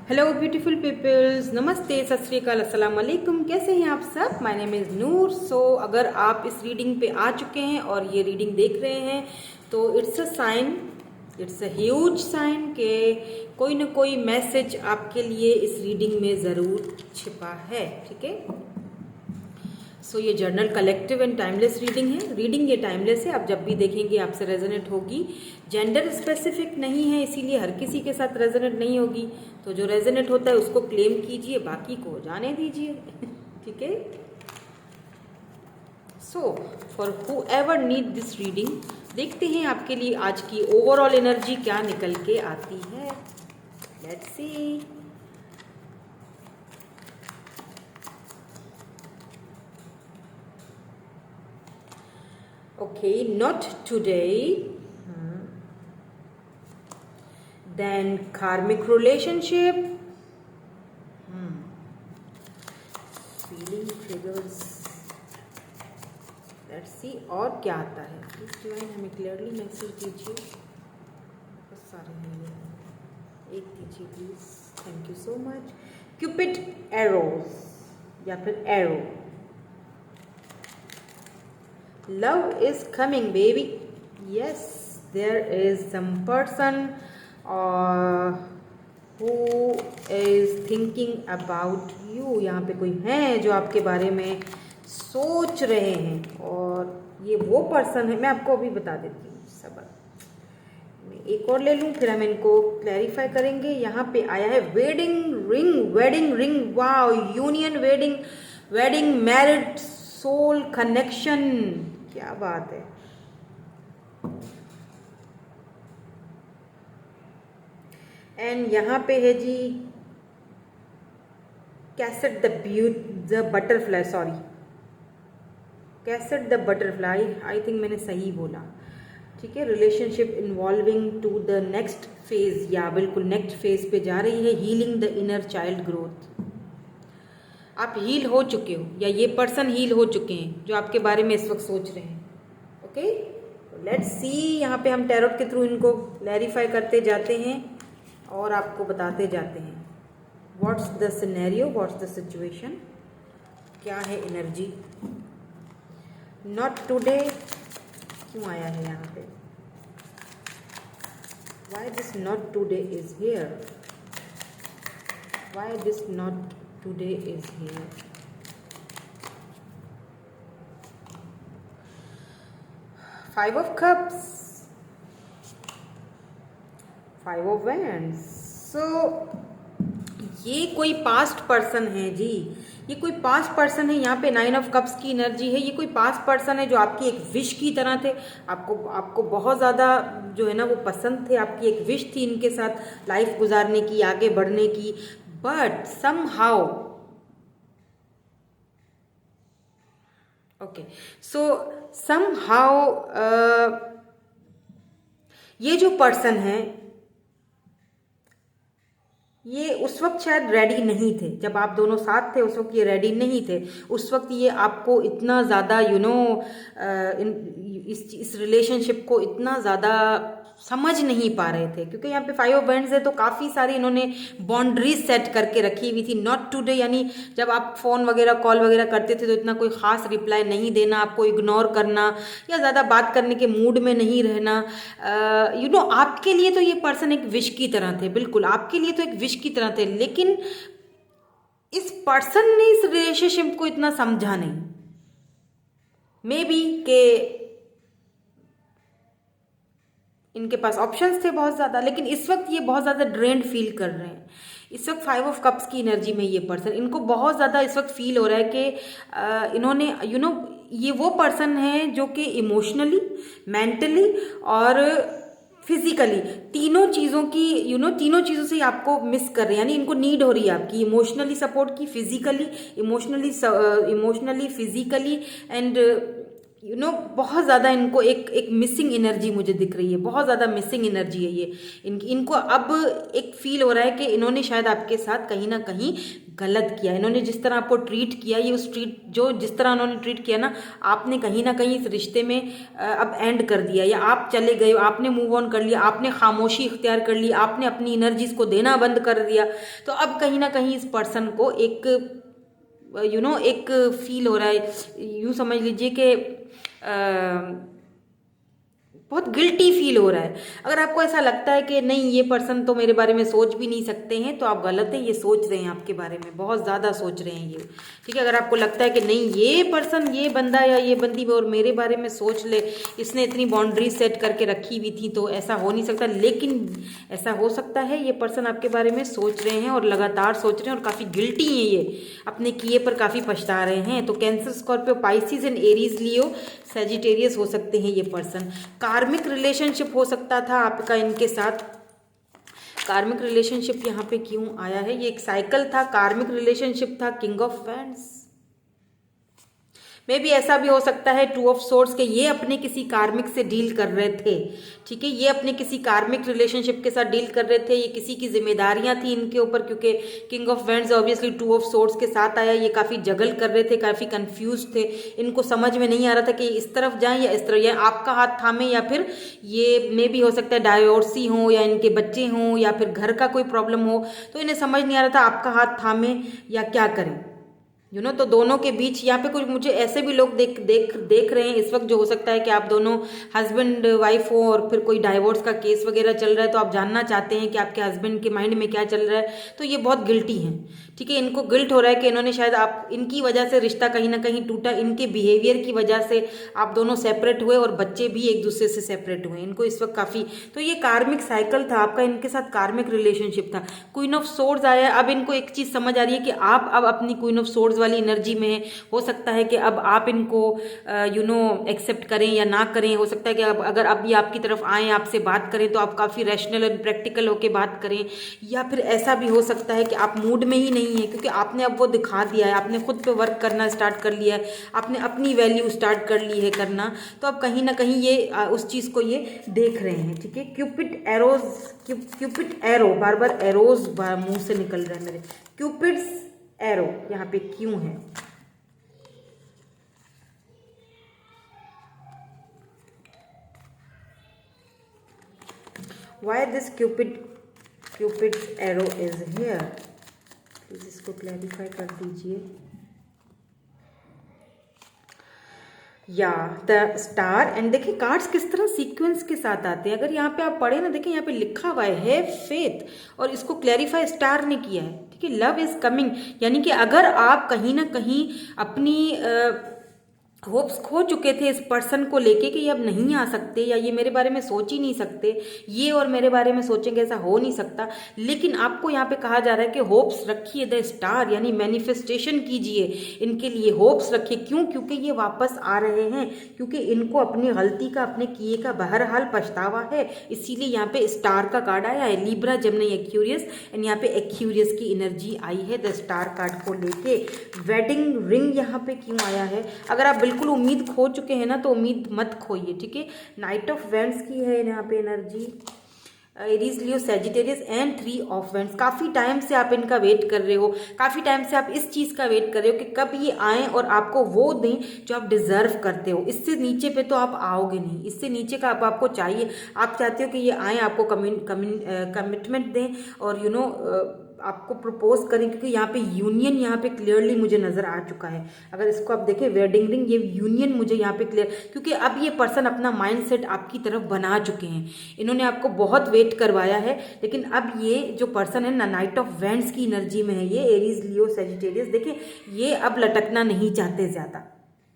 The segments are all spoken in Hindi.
हेलो ब्यूटीफुल पीपल्स, नमस्ते, सत श्री अकाल, अस्सलाम वालेकुम। कैसे हैं आप सब? माय नेम इज़ नूर। सो अगर आप इस रीडिंग पे आ चुके हैं और ये रीडिंग देख रहे हैं तो it's a sign, it's a huge sign कि कोई ना कोई मैसेज आपके लिए इस रीडिंग में ज़रूर छिपा है। ठीक है। सो ये journal collective and timeless reading है। रीडिंग ये टाइमलेस है, आप जब भी देखेंगे आपसे रेजोनेट होगी। जेंडर स्पेसिफिक नहीं है, इसीलिए हर किसी के साथ रेजोनेट नहीं होगी। तो जो रेजोनेट होता है उसको क्लेम कीजिए, बाकी को जाने दीजिए। ठीक है। So for who ever need this reading, देखते हैं आपके लिए आज की ओवरऑल एनर्जी क्या निकल के आती है। Let's see. Okay, not today. Then karmic relationship. Feeling triggers. Let's see और क्या आता है। प्लीज डिवाइन हमें क्लियरली मैसेज दीजिए। बहुत सारे हैं ये, एक दीजिए please. Thank you so much. Cupid arrows या फिर arrow. Love is coming, baby. Yes, there is some person who is thinking about you. यहाँ पे कोई है जो आपके बारे में सोच रहे हैं और ये वो पर्सन है। मैं आपको अभी बता देती हूँ सबक। मैं एक और ले लूँ, फिर हम इनको क्लैरिफाई करेंगे। यहाँ पे आया है wedding ring. Wow, union, wedding, married, soul connection. क्या बात है। एंड यहाँ पे है जी cassette the butterfly, sorry, cassette the butterfly. I think मैंने सही बोला। ठीक है। Relationship involving to the next phase, या बिल्कुल नेक्स्ट फेज पे जा रही है। Healing the inner child growth. आप हील हो चुके हो या ये पर्सन हील हो चुके हैं जो आपके बारे में इस वक्त सोच रहे हैं। Okay, let's see. यहाँ पे हम टैरोट के थ्रू इनको क्लैरिफाई करते जाते हैं और आपको बताते जाते हैं what's the scenario, what's the situation, क्या है एनर्जी। नॉट टुडे क्यों आया है यहाँ पे? Why this not today is here? Why this not today is here? Five of Cups, Five of Wands. So ये कोई पास्ट पर्सन है जी, ये कोई पास्ट पर्सन है। यहाँ पे 9 ऑफ कप्स की एनर्जी है। ये कोई पास्ट पर्सन है जो आपकी एक विश की तरह थे। आपको बहुत ज़्यादा जो है ना वो पसंद थे। आपकी एक विश थी इनके साथ लाइफ गुजारने की, आगे बढ़ने की। But somehow, okay, so somehow ये जो पर्सन है ये उस वक्त शायद रेडी नहीं थे। जब आप दोनों साथ थे उस वक्त ये रेडी नहीं थे। उस वक्त ये आपको इतना ज़्यादा इस रिलेशनशिप को इतना ज़्यादा समझ नहीं पा रहे थे, क्योंकि यहाँ पे 5 ऑफ वैंड्स है तो काफ़ी सारी इन्होंने बाउंड्रीज सेट करके रखी हुई थी। नॉट टुडे यानी जब आप फ़ोन वगैरह कॉल वगैरह करते थे तो इतना कोई ख़ास रिप्लाई नहीं देना, आपको इग्नोर करना या ज़्यादा बात करने के मूड में नहीं रहना। आपके लिए तो ये पर्सन एक विश की तरह थे, बिल्कुल आपके लिए तो एक विश की तरह थे। लेकिन इस पर्सन ने इस रिलेशनशिप को इतना समझा नहीं। मे बी के इनके पास ऑप्शंस थे बहुत ज़्यादा, लेकिन इस वक्त ये बहुत ज़्यादा ड्रेन्ड फील कर रहे हैं। इस वक्त 5 ऑफ कप्स की एनर्जी में ये पर्सन, इनको बहुत ज़्यादा इस वक्त फील हो रहा है कि इन्होंने ये वो पर्सन है जो कि इमोशनली, मेंटली और फिजिकली तीनों चीज़ों की तीनों चीज़ों से आपको मिस कर रहे हैं। यानी इनको नीड हो रही है आपकी इमोशनली सपोर्ट की, फिजिकली, इमोशनली फिजिकली एंड बहुत ज़्यादा इनको एक मिसिंग एनर्जी मुझे दिख रही है, बहुत ज़्यादा मिसिंग एनर्जी है ये इनको अब एक फील हो रहा है कि इन्होंने शायद आपके साथ कहीं ना कहीं गलत किया। इन्होंने जिस तरह आपको ट्रीट किया, ये उस जिस तरह उन्होंने ट्रीट किया ना, आपने कहीं ना कहीं इस रिश्ते में अब एंड कर दिया, या आप चले गए, आपने मूव ऑन कर लिया, आपने खामोशी इख्तियार कर ली, आपने अपनी एनर्जीज को देना बंद कर दिया। तो अब कहीं ना कहीं इस पर्सन को एक एक फील हो रहा है, यूँ समझ लीजिए कि बहुत गिल्टी फील हो रहा है। अगर आपको ऐसा लगता है कि नहीं ये पर्सन तो मेरे बारे में सोच भी नहीं सकते हैं, तो आप गलत हैं, ये सोच रहे हैं आपके बारे में, बहुत ज़्यादा सोच रहे हैं ये। ठीक है, अगर आपको लगता है कि नहीं ये पर्सन, ये बंदा या ये बंदी और मेरे बारे में सोच ले, इसने इतनी बाउंड्री सेट करके रखी हुई थी, तो ऐसा हो नहीं सकता। लेकिन ऐसा हो सकता है, ये पर्सन आपके बारे में सोच रहे हैं और लगातार सोच रहे हैं और काफ़ी गिल्टी हैं, ये अपने किए पर काफ़ी पछता रहे हैं। तो cancer, Scorpio, Pisces and Aries, Leo, Sagittarius हो सकते हैं ये पर्सन। कार्मिक रिलेशनशिप हो सकता था आपका इनके साथ। कार्मिक रिलेशनशिप यहाँ पे क्यों आया है? ये एक साइकिल था, कार्मिक रिलेशनशिप था, किंग ऑफ वैंड्स। मे भी ऐसा भी हो सकता है, टू ऑफ सोर्ड्स, के ये अपने किसी कार्मिक से डील कर रहे थे। ठीक है, ये अपने किसी कार्मिक रिलेशनशिप के साथ डील कर रहे थे, ये किसी की जिम्मेदारियां थी इनके ऊपर, क्योंकि king of wands obviously two of swords के साथ आया। ये काफ़ी जगल कर रहे थे, काफ़ी कंफ्यूज थे, इनको समझ में नहीं आ रहा था कि इस तरफ जाएं या इस तरफ, या आपका हाथ थामे, या फिर ये मे भी हो सकता है डाइवोर्सी हो, या इनके बच्चे हों, या फिर घर का कोई प्रॉब्लम हो, तो इन्हें समझ नहीं आ रहा था आपका हाथ थामे या क्या करें। तो दोनों के बीच यहाँ पे कुछ मुझे ऐसे भी लोग देख रहे हैं इस वक्त, जो हो सकता है कि आप दोनों हस्बैंड वाइफ हो और फिर कोई डाइवोर्स का केस वगैरह चल रहा है, तो आप जानना चाहते हैं कि आपके हस्बैंड के माइंड में क्या चल रहा है। तो ये बहुत गिल्टी हैं। ठीक है, इनको गिल्ट हो रहा है कि इन्होंने शायद आप, इनकी वजह से रिश्ता कहीं ना कहीं टूटा, इनके बिहेवियर की वजह से आप दोनों सेपरेट हुए और बच्चे भी एक दूसरे से सेपरेट हुए। इनको इस वक्त काफ़ी, तो ये कार्मिक साइकिल था आपका, इनके साथ कार्मिक रिलेशनशिप था। क्वीन ऑफ सोर्ड्स आया। अब इनको एक चीज़ समझ आ रही है कि आप अब अपनी क्वीन ऑफ सोर्ड्स वाली एनर्जी में है। हो सकता है कि अब आप इनको एक्सेप्ट करें या ना करें। हो सकता है कि अब अगर अब ये आपकी तरफ आए, आपसे बात करें, तो आप काफ़ी रैशनल और प्रैक्टिकल होकर बात करें, या फिर ऐसा भी हो सकता है कि आप मूड में ही नहीं है, क्योंकि आपने अब वो दिखा दिया है, आपने खुद पे वर्क करना स्टार्ट कर लिया है, आपने अपनी वैल्यू स्टार्ट कर ली है करना। तो अब कहीं ना कहीं ये उस चीज़ को ये देख रहे हैं। ठीक है, क्यूपिड एरोज, क्यूपिड एरो, बार बार एरोज मुंह से निकल रहे हैं मेरे। क्यूपिड्स एरो यहाँ पे क्यों है? Why this Cupid's arrow is here? Please इसको क्लैरिफाई कर दीजिए। या द स्टार, एंड देखिए कार्ड्स किस तरह सीक्वेंस के साथ आते हैं। अगर यहाँ पे आप पढ़े ना, देखिए यहाँ पे लिखा हुआ है फेथ, और इसको क्लैरिफाई स्टार ने किया है। ठीक है, लव इज कमिंग, यानी कि अगर आप कहीं ना कहीं अपनी होप्स खो चुके थे इस पर्सन को लेके कि ये अब नहीं आ सकते, या ये मेरे बारे में सोच ही नहीं सकते, ये और मेरे बारे में सोचेंगे, ऐसा हो नहीं सकता, लेकिन आपको यहाँ पे कहा जा रहा है कि होप्स रखिए, द स्टार, यानी मैनिफेस्टेशन कीजिए, इनके लिए होप्स रखिए। क्यों? क्योंकि ये वापस आ रहे हैं, क्योंकि इनको अपनी गलती का, अपने किए का बहरहाल पछतावा है, इसीलिए यहाँ पे स्टार का कार्ड आया है। लीब्रा, जेमिनी, एक्यूरियस, एंड यहाँ पे एक्यूरियस की एनर्जी आई है द स्टार कार्ड को लेके। वेडिंग रिंग यहाँ पे क्यों आया है? अगर आप बिल्कुल उम्मीद खो चुके हैं ना, तो उम्मीद मत खोइए। ठीक है, नाइट ऑफ वैंड्स की है यहाँ पे energy, Aries, Leo, Sagittarius, and three of wands. काफ़ी टाइम से आप इनका वेट कर रहे हो, काफ़ी टाइम से आप इस चीज़ का वेट कर रहे हो कि कब ये आएँ और आपको वो दें जो आप डिज़र्व करते हो। इससे नीचे पे तो आप आओगे नहीं, इससे नीचे का आपको चाहिए। आप चाहते हो कि ये आएँ, आपको कमिटमेंट दें, और आपको प्रपोज करें, क्योंकि यहाँ पे यूनियन यहाँ पे क्लियरली मुझे नज़र आ चुका है। अगर इसको आप देखें, वेडिंग रिंग, ये यूनियन मुझे यहाँ पे क्लियर, क्योंकि अब ये पर्सन अपना माइंडसेट आपकी तरफ बना चुके हैं। इन्होंने आपको बहुत वेट करवाया है, लेकिन अब ये जो पर्सन है ना, नाइट ऑफ वैंड्स की एनर्जी में है ये, एरीज, लियो, सेजिटेरियस। देखिए, ये अब लटकना नहीं चाहते ज़्यादा,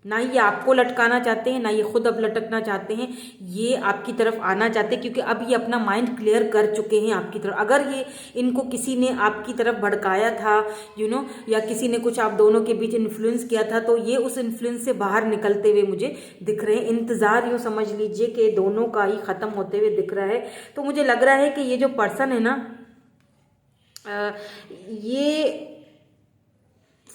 ना ये आपको लटकाना चाहते हैं, ना ये खुद अब लटकना चाहते हैं, ये आपकी तरफ आना चाहते हैं, क्योंकि अब ये अपना माइंड क्लियर कर चुके हैं आपकी तरफ। अगर ये इनको किसी ने आपकी तरफ भड़काया था, या किसी ने कुछ आप दोनों के बीच इन्फ्लुएंस किया था, तो ये उस इन्फ्लुएंस से बाहर निकलते हुए मुझे दिख रहे हैं। इंतज़ार यूँ समझ लीजिए कि दोनों का ही ख़त्म होते हुए दिख रहा है। तो मुझे लग रहा है कि ये जो पर्सन है ना, ये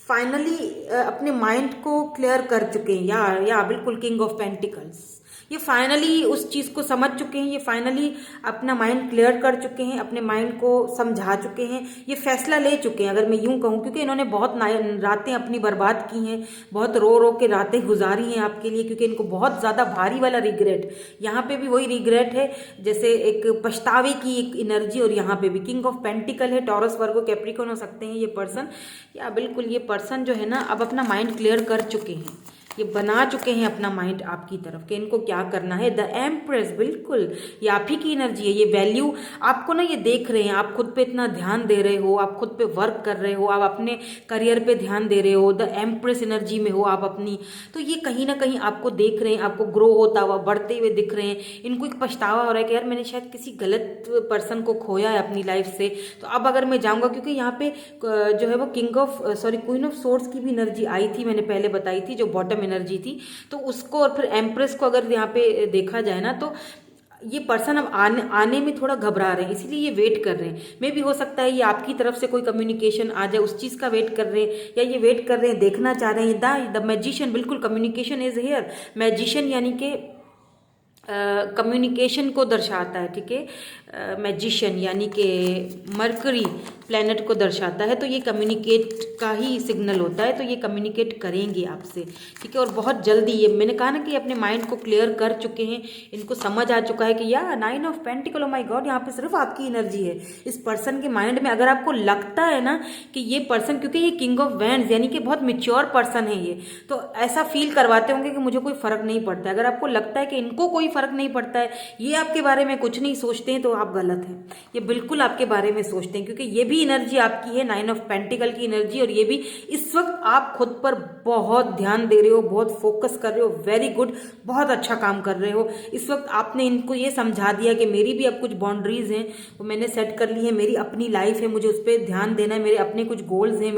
फाइनली अपने माइंड को क्लियर कर चुके हैं, या बिल्कुल किंग ऑफ पेंटिकल्स, ये फाइनली उस चीज को समझ चुके हैं, ये फाइनली अपना माइंड क्लियर कर चुके हैं, अपने माइंड को समझा चुके हैं, ये फैसला ले चुके हैं अगर मैं यूं कहूं, क्योंकि इन्होंने बहुत रातें अपनी बर्बाद की हैं, बहुत रो रो के रातें गुजारी हैं आपके लिए, क्योंकि इनको बहुत ज्यादा भारी वाला रिग्रेट, यहाँ पे भी वही रिग्रेट है जैसे एक पछतावे की एक एनर्जी, और यहाँ पे भी किंग ऑफ पेंटिकल है, टॉरस वर्गो कैप्रिकॉर्न हो सकते हैं ये पर्सन, या बिल्कुल ये पर्सन जो है ना अब अपना माइंड क्लियर कर चुके हैं, ये बना चुके हैं अपना माइंड आपकी तरफ कि इनको क्या करना है। द एम्प्रेस, बिल्कुल ये आप ही की एनर्जी है, ये वैल्यू आपको ना ये देख रहे हैं, आप खुद पे इतना ध्यान दे रहे हो, आप खुद पे वर्क कर रहे हो, आप अपने करियर पे ध्यान दे रहे हो, द एम्प्रेस एनर्जी में हो आप अपनी, तो ये कहीं ना कहीं आपको देख रहे हैं, आपको ग्रो होता हुआ बढ़ते हुए दिख रहे हैं, इनको एक पछतावा हो रहा है कि यार मैंने शायद किसी गलत पर्सन को खोया है अपनी लाइफ से, तो अब अगर मैं जाऊँगा, क्योंकि यहाँ पे जो है वो क्वीन ऑफ सोर्ड्स की भी एनर्जी आई थी, मैंने पहले बताई थी, जो बॉटम एनर्जी थी, तो उसको और फिर एम्प्रेस को अगर यहाँ पे देखा जाए ना, तो ये पर्सन अब आने में थोड़ा घबरा रहे हैं, इसीलिए ये वेट कर रहे हैं। मे भी हो सकता है ये आपकी तरफ से कोई कम्युनिकेशन आ जाए, उस चीज़ का वेट कर रहे हैं, या ये वेट कर रहे हैं, देखना चाह रहे हैं। द मैजिशियन, बिल्कुल कम्युनिकेशन इज हियर, मैजिशियन यानी कि कम्युनिकेशन को दर्शाता है, ठीक है, मैजिशियन यानी कि मरकरी प्लैनेट को दर्शाता है, तो ये कम्युनिकेट का ही सिग्नल होता है, तो ये कम्युनिकेट करेंगे आपसे, ठीक है, और बहुत जल्दी। ये मैंने कहा ना कि अपने माइंड को क्लियर कर चुके हैं, इनको समझ आ चुका है कि या 9 of pentacle, oh my God, यहाँ पे सिर्फ आपकी एनर्जी है इस पर्सन के माइंड में। अगर आपको लगता है ना कि ये पर्सन, क्योंकि ये किंग ऑफ वैंड्स यानी कि बहुत मैच्योर पर्सन है ये, तो ऐसा फील करवाते होंगे कि मुझे कोई फर्क नहीं पड़ता है। अगर आपको लगता है कि इनको कोई फर्क नहीं पड़ता है, ये आपके बारे में कुछ नहीं सोचते हैं, तो आप गलत हैं। ये बिल्कुल आपके बारे में सोचते हैं, क्योंकि ये भी एनर्जी आपकी है, 9 ऑफ पेंटिकल की एनर्जी, और ये भी इस वक्त आप खुद पर बहुत ध्यान दे रहे हो, बहुत फोकस कर रहे हो, वेरी गुड, बहुत अच्छा काम कर रहे हो। इस वक्त आपने इनको ये समझा दिया कि मेरी भी अब कुछ बाउंड्रीज हैं, वो मैंने सेट कर ली है, मेरी अपनी लाइफ है, मुझे उस पर ध्यान देना है, मेरे अपने कुछ गोल्स हैं,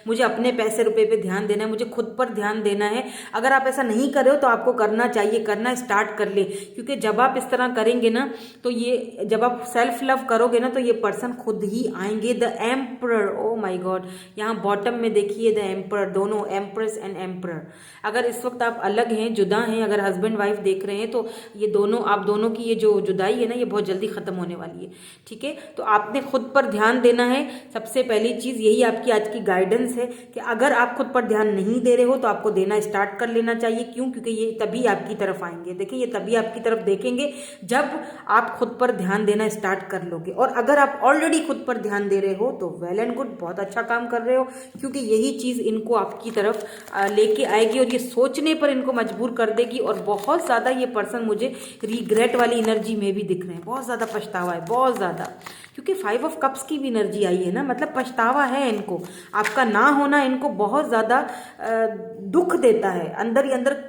मुझे अपने पैसे रुपए पे ध्यान देना है, मुझे खुद पर ध्यान देना है। अगर आप ऐसा नहीं कर रहे हो तो आपको करना चाहिए, करना स्टार्ट कर ले, क्योंकि जब आप इस तरह करेंगे ना, तो ये जब आप सेल्फ लव करोगे ना, तो ये पर्सन खुद ही आएंगे। The emperor, oh my God, यहाँ बॉटम में देखिए द एम्परर, दोनों एम्प्रेस एंड एम्परर। अगर इस वक्त आप अलग हैं, जुदा हैं, अगर हस्बैंड वाइफ देख रहे हैं, तो ये दोनों, आप दोनों की ये जो जुदाई है ना, ये बहुत जल्दी खत्म होने वाली है, ठीक है। तो आपने खुद पर ध्यान देना है, सबसे पहली चीज यही आपकी आज की गाइडेंस है कि अगर आप खुद पर ध्यान नहीं दे रहे हो तो आपको देना स्टार्ट कर लेना चाहिए। क्यों? क्योंकि ये तभी आपकी तरफ आएंगे। देखिए, ये तभी आपकी तरफ देखेंगे जब आप खुद पर ध्यान देना स्टार्ट कर लोगे। और अगर आप ऑलरेडी खुद पर ध्यान दे रहे हो तो वेल एंड गुड, बहुत अच्छा काम कर रहे हो, क्योंकि यही चीज इनको आपकी तरफ लेके आएगी और ये सोचने पर इनको मजबूर कर देगी। और बहुत ज्यादा ये पर्सन मुझे रिग्रेट वाली एनर्जी में भी दिख रहे हैं, बहुत ज्यादा पछतावा है, बहुत ज्यादा, क्योंकि 5 ऑफ कप्स की भी एनर्जी आई है ना, मतलब पछतावा है इनको, आपका ना होना इनको बहुत ज्यादा दुख देता है, अंदर ही अंदर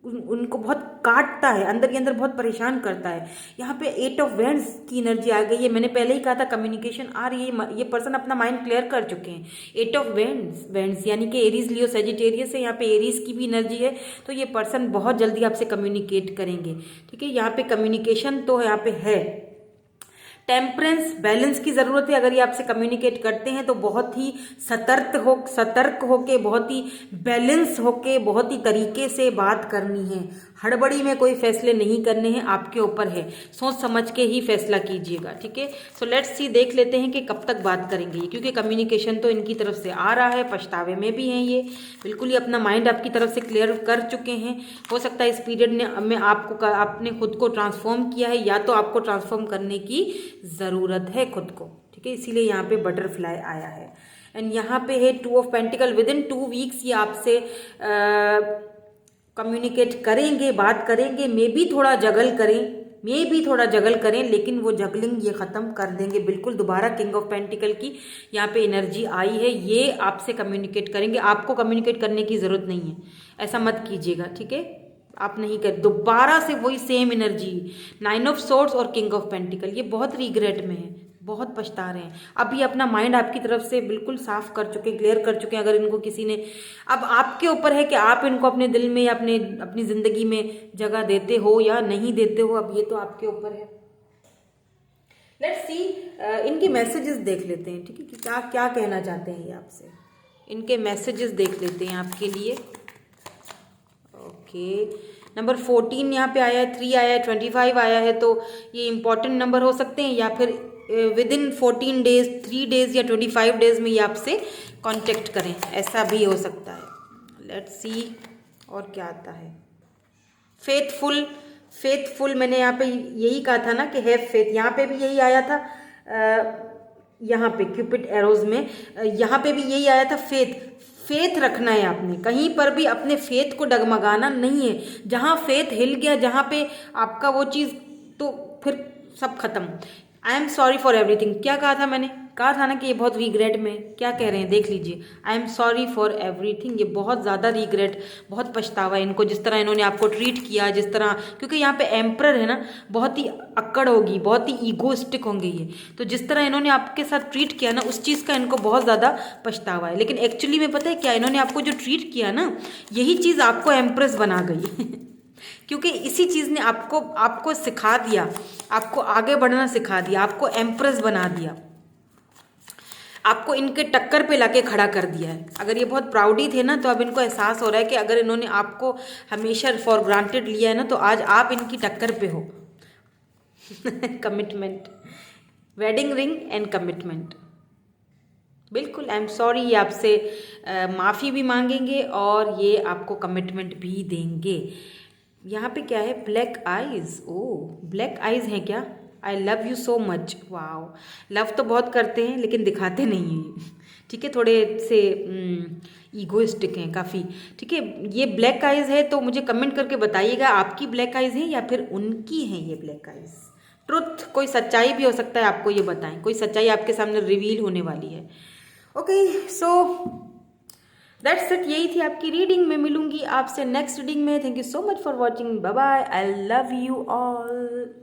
उनको बहुत काटता है, अंदर ही अंदर बहुत परेशान करता है। यहाँ पे 8 ऑफ वैंड्स की एनर्जी आ गई है, मैंने पहले ही कहा था कम्युनिकेशन आ रही है, ये पर्सन अपना माइंड क्लियर कर चुके हैं। 8 ऑफ वैंड्स यानी कि एरीज, लियो, सेजिटेरियस है, यहाँ पे एरीज की भी एनर्जी है, तो ये पर्सन बहुत जल्दी आपसे कम्युनिकेट करेंगे, ठीक है। यहाँ पे कम्युनिकेशन तो यहाँ पे है, टेम्परेंस, बैलेंस की जरूरत है। अगर ये आपसे कम्युनिकेट करते हैं तो बहुत ही सतर्क होके, बहुत ही बैलेंस होके, बहुत ही तरीके से बात करनी है। हड़बड़ी में कोई फैसले नहीं करने हैं, आपके ऊपर है, सोच समझ के ही फैसला कीजिएगा, ठीक है। सो लेट्स सी, देख लेते हैं कि कब तक बात करेंगे ये, क्योंकि कम्युनिकेशन तो इनकी तरफ से आ रहा है, पछतावे में भी हैं ये, बिल्कुल ही अपना माइंड आपकी तरफ से क्लियर कर चुके हैं। हो सकता है इस पीरियड में आपने खुद को ट्रांसफॉर्म किया है, या तो आपको ट्रांसफॉर्म करने की जरूरत है खुद को, ठीक है, इसीलिए यहाँ पे बटरफ्लाई आया है। एंड यहाँ पे है 2 of pentacle, with in 2 weeks ये आपसे कम्युनिकेट करेंगे, बात करेंगे, मे भी थोड़ा जगल करें, लेकिन वो जगलिंग ये खत्म कर देंगे बिल्कुल। दोबारा किंग ऑफ पेंटिकल की यहाँ पे एनर्जी आई है, ये आपसे कम्युनिकेट करेंगे, आपको कम्युनिकेट करने की जरूरत नहीं है, ऐसा मत कीजिएगा, ठीक है, आप नहीं कर, दोबारा से वही सेम एनर्जी, 9 ऑफ सोर्ड्स और किंग ऑफ पेंटिकल, ये बहुत रिग्रेट में है, बहुत पछता रहे हैं। अभी अपना माइंड आपकी तरफ से बिल्कुल साफ कर चुके, क्लियर कर चुके हैं। अगर इनको किसी ने, अब आपके ऊपर है कि आप इनको अपने दिल में या अपनी जिंदगी में जगह देते हो या नहीं देते हो, अब ये तो आपके ऊपर है। लेट्स सी, इनके मैसेजेस देख लेते हैं, ठीक है, कि क्या क्या कहना चाहते हैं ये आपसे। इनके मैसेजेस देख लेते हैं आपके लिए। ओके, नंबर 14 यहाँ पे आया है, 3 आया है, 25 आया है, तो ये इम्पॉर्टेंट नंबर हो सकते हैं, या फिर विद इन 14 डेज, 3 डेज या 25 डेज में ये आपसे कांटेक्ट करें, ऐसा भी हो सकता है। लेट्स सी और क्या आता है। फेथफुल, फेथफुल मैंने यहाँ पे यही कहा था ना कि हैव फेथ, यहाँ पे भी यही आया था, यहाँ पे क्यूपिड एरोज में यहाँ पे भी यही आया था, फेथ। फेथ रखना है आपने, कहीं पर भी अपने फेथ को डगमगाना नहीं है। जहाँ फेथ हिल गया, जहाँ पे आपका वो चीज़, तो फिर सब खत्म। I am sorry for everything, क्या कहा था मैंने, कहा था ना कि ये बहुत रिग्रेट में, क्या कह रहे हैं देख लीजिए, I am sorry for everything, ये बहुत ज़्यादा रिग्रेट, बहुत पछतावा है इनको, जिस तरह इन्होंने आपको ट्रीट किया, जिस तरह, क्योंकि यहाँ पे एम्परर है ना, बहुत ही अक्कड़ होगी, बहुत ही ईगोइस्टिक होंगे ये, तो जिस तरह इन्होंने आपके साथ ट्रीट किया ना, उस चीज़ का इनको बहुत ज़्यादा पछतावा है। लेकिन एक्चुअली में पता है क्या, इन्होंने आपको जो ट्रीट किया ना, यही चीज़ आपको एम्प्रेस बना गई क्योंकि इसी चीज़ ने आपको सिखा दिया, आपको आगे बढ़ना सिखा दिया, आपको एम्प्रेस बना दिया, आपको इनके टक्कर पे लाके खड़ा कर दिया है। अगर ये बहुत प्राउडी थे ना, तो अब इनको एहसास हो रहा है कि अगर इन्होंने आपको हमेशा फॉर ग्रांटेड लिया है ना, तो आज आप इनकी टक्कर पे हो commitment, wedding ring and commitment, बिल्कुल। आई एम सॉरी, ये आपसे माफ़ी भी मांगेंगे और ये आपको कमिटमेंट भी देंगे। यहाँ पे क्या है, ब्लैक आइज, ओ ब्लैक आइज हैं क्या, आई love you so much, wow, love तो बहुत करते हैं लेकिन दिखाते नहीं हैं, ठीक है, थोड़े से ईगोइस्टिक हैं काफ़ी, ठीक है। ये ब्लैक आइज है, तो मुझे कमेंट करके बताइएगा आपकी ब्लैक आइज हैं या फिर उनकी हैं ये ब्लैक आइज। ट्रुथ, कोई सच्चाई भी हो सकता है, आपको ये बताएं, कोई सच्चाई आपके सामने रिवील होने वाली है। ओके, सो दैट्स इट, यही थी आपकी रीडिंग। मैं मिलूंगी आपसे नेक्स्ट रीडिंग में। Thank you so much for watching, bye bye, I love you all.